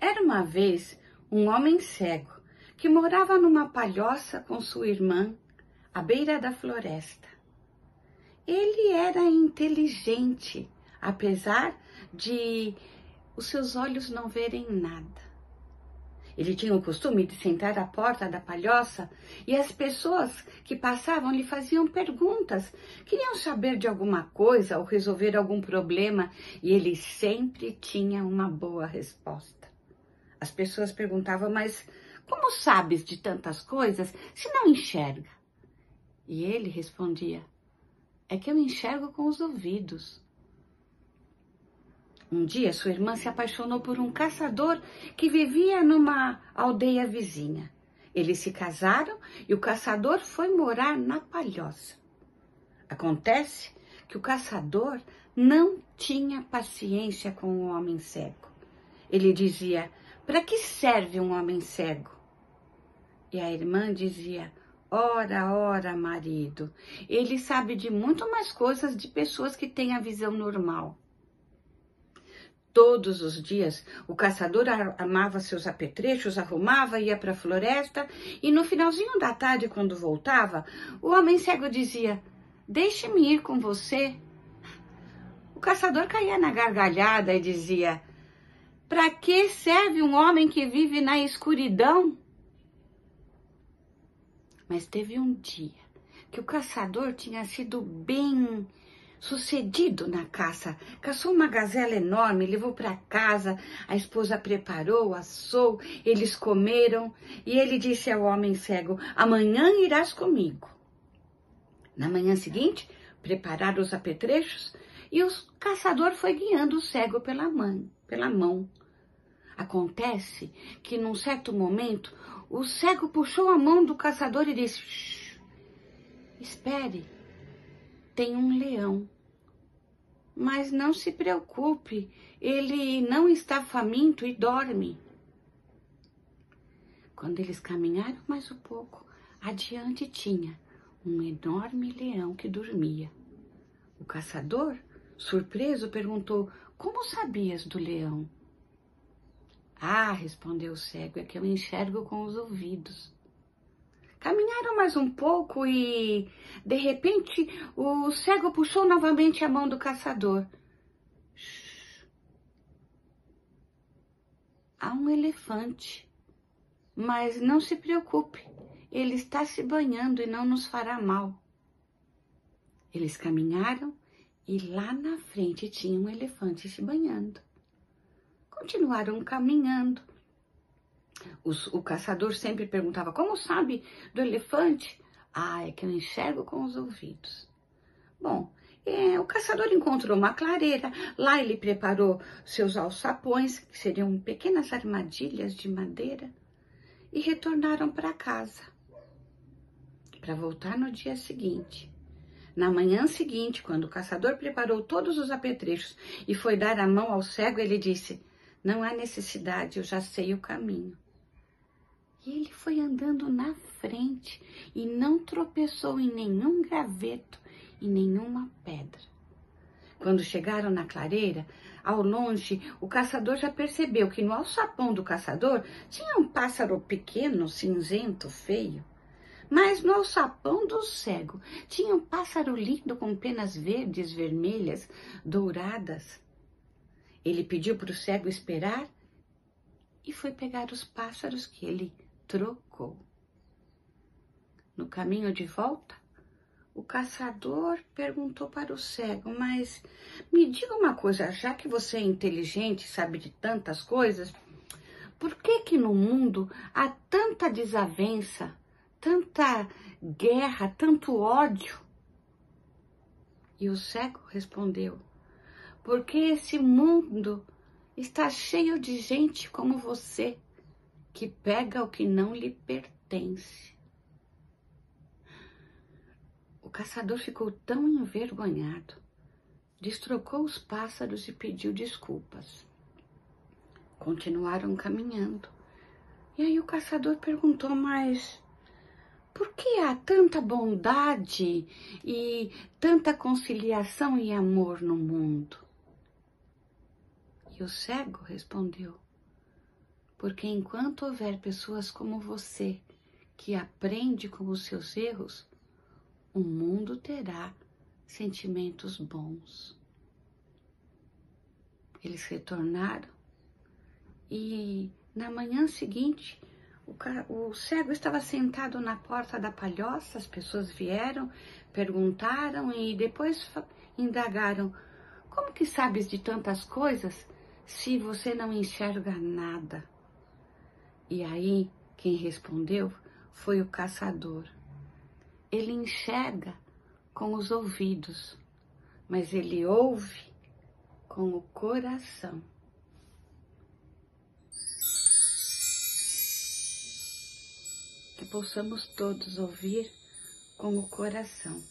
Era uma vez um homem cego que morava numa palhoça com sua irmã à beira da floresta. Ele era inteligente, apesar de os seus olhos não verem nada. Ele tinha o costume de sentar à porta da palhoça e as pessoas que passavam lhe faziam perguntas, queriam saber de alguma coisa ou resolver algum problema e ele sempre tinha uma boa resposta. As pessoas perguntavam, mas como sabes de tantas coisas se não enxerga? E ele respondia, é que eu enxergo com os ouvidos. Um dia, sua irmã se apaixonou por um caçador que vivia numa aldeia vizinha. Eles se casaram e o caçador foi morar na palhoça. Acontece que o caçador não tinha paciência com o homem cego. Ele dizia, para que serve um homem cego? E a irmã dizia, ora, ora, marido, ele sabe de muito mais coisas de pessoas que têm a visão normal. Todos os dias, o caçador armava seus apetrechos, arrumava, ia para a floresta e no finalzinho da tarde, quando voltava, o homem cego dizia, deixe-me ir com você. O caçador caía na gargalhada e dizia, para que serve um homem que vive na escuridão? Mas teve um dia que o caçador tinha sido bem sucedido na caça. Caçou uma gazela enorme, levou para casa, a esposa preparou, assou, eles comeram e ele disse ao homem cego, amanhã irás comigo. Na manhã seguinte, prepararam os apetrechos e o caçador foi guiando o cego pela mão. Acontece que num certo momento, o cego puxou a mão do caçador e disse, shh, espere, tem um leão. Mas não se preocupe, ele não está faminto e dorme. Quando eles caminharam mais um pouco, adiante tinha um enorme leão que dormia. O caçador, surpreso, perguntou, como sabias do leão? Ah, respondeu o cego, é que eu enxergo com os ouvidos. Caminharam mais um pouco e, de repente, o cego puxou novamente a mão do caçador. Shhh. Há um elefante, mas não se preocupe, ele está se banhando e não nos fará mal. Eles caminharam e lá na frente tinha um elefante se banhando. Continuaram caminhando. O caçador sempre perguntava, como sabe do elefante? Ah, é que eu enxergo com os ouvidos. Bom, o caçador encontrou uma clareira, lá ele preparou seus alçapões, que seriam pequenas armadilhas de madeira, e retornaram para casa, para voltar no dia seguinte. Na manhã seguinte, quando o caçador preparou todos os apetrechos e foi dar a mão ao cego, ele disse, não há necessidade, eu já sei o caminho. E ele foi andando na frente e não tropeçou em nenhum graveto e nenhuma pedra. Quando chegaram na clareira, ao longe, o caçador já percebeu que no alçapão do caçador tinha um pássaro pequeno, cinzento, feio. Mas no alçapão do cego tinha um pássaro lindo com penas verdes, vermelhas, douradas. Ele pediu para o cego esperar e foi pegar os pássaros que ele trocou. No caminho de volta, o caçador perguntou para o cego, mas me diga uma coisa, já que você é inteligente, sabe de tantas coisas, por que no mundo há tanta desavença, tanta guerra, tanto ódio? E o cego respondeu, porque esse mundo está cheio de gente como você, que pega o que não lhe pertence. O caçador ficou tão envergonhado, destrocou os pássaros e pediu desculpas. Continuaram caminhando. E aí o caçador perguntou, mas por que há tanta bondade e tanta conciliação e amor no mundo? E o cego respondeu, porque enquanto houver pessoas como você, que aprende com os seus erros, o mundo terá sentimentos bons. Eles retornaram e na manhã seguinte o cego estava sentado na porta da palhoça. As pessoas vieram, perguntaram e depois indagaram: como que sabes de tantas coisas se você não enxerga nada? E aí quem respondeu foi o caçador. Ele enxerga com os ouvidos, mas ele ouve com o coração. Que possamos todos ouvir com o coração.